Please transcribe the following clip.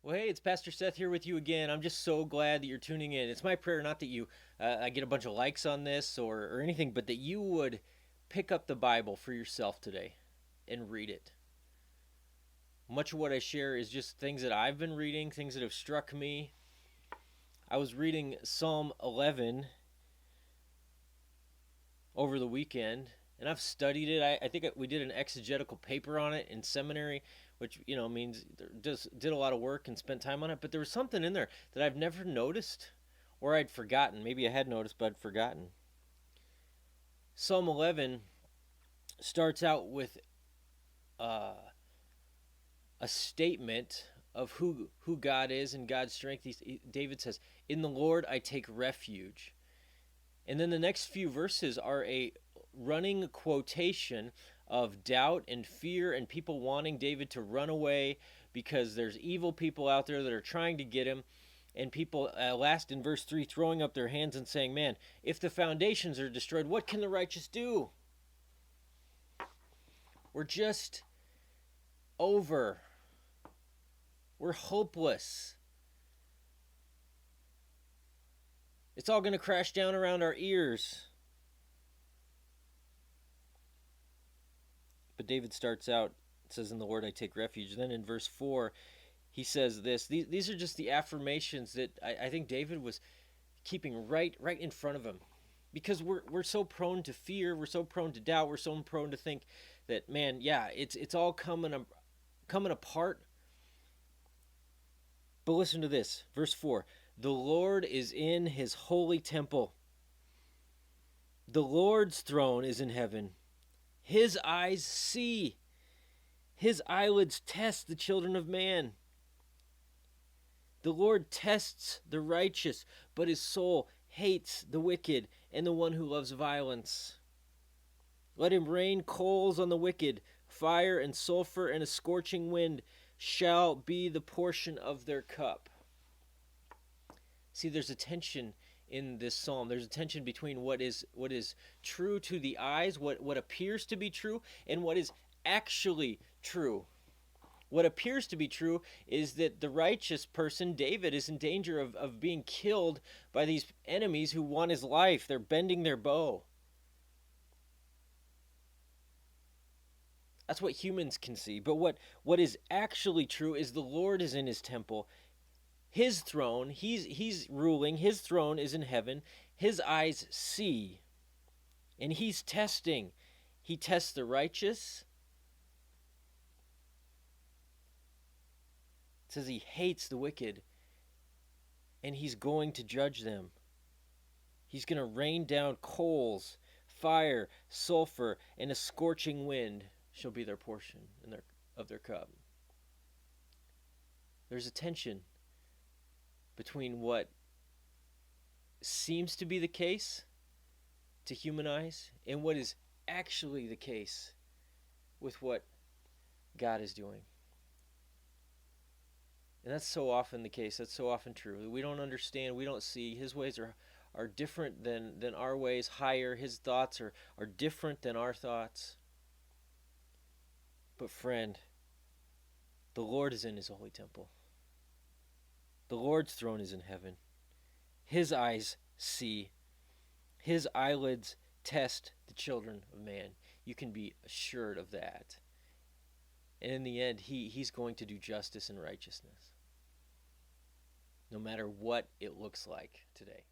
Well, hey, it's Pastor Seth here with you again. I'm just so glad that you're tuning in. It's my prayer not that you I get a bunch of likes on this or anything, but that you would pick up the Bible for yourself today and read it. Much of what I share is just things that I've been reading, things that have struck me. I was reading Psalm 11 over the weekend, and I've studied it. I think we did an exegetical paper on it in seminary, which means just did a lot of work and spent time on it. But there was something in there that I've never noticed, or I'd forgotten. Maybe I had noticed, but I'd forgotten. Psalm 11 starts out with a statement of who God is and God's strength. David says, "In the Lord I take refuge." And then the next few verses are a running quotation of doubt and fear and people wanting David to run away because there's evil people out there that are trying to get him. And people, last in verse 3, throwing up their hands and saying, "Man, if the foundations are destroyed, what can the righteous do? We're just over. We're hopeless. It's all going to crash down around our ears." But David starts out, it says, "In the Lord I take refuge." Then in verse 4, he says this. These are just the affirmations that I think David was keeping right in front of him. Because we're so prone to fear, we're so prone to doubt, we're so prone to think that, man, yeah, it's all coming apart. But listen to this, verse 4. "The Lord is in his holy temple. The Lord's throne is in heaven. His eyes see. His eyelids test the children of man. The Lord tests the righteous, but his soul hates the wicked and the one who loves violence. Let him rain coals on the wicked, fire and sulfur and a scorching wind shall be the portion of their cup." See, there's a tension in this psalm. There's a tension between what is true to the eyes, what appears to be true, and what is actually true. What appears to be true is that the righteous person, David, is in danger of being killed by these enemies who want his life. They're bending their bow. That's what humans can see. But what is actually true is the Lord is in his temple. His throne, he's ruling. His throne is in heaven. His eyes see. And he's testing. He tests the righteous. It says he hates the wicked. And he's going to judge them. He's going to rain down coals, fire, sulfur, and a scorching wind shall be their portion of their cup. There's a tension between what seems to be the case to human eyes and what is actually the case with what God is doing. And that's so often the case. That's so often true. We don't understand. We don't see. His ways are different than our ways, higher. His thoughts are different than our thoughts. But friend, the Lord is in his holy temple. The Lord's throne is in heaven. His eyes see. His eyelids test the children of man. You can be assured of that. And in the end, he's going to do justice and righteousness, no matter what it looks like today.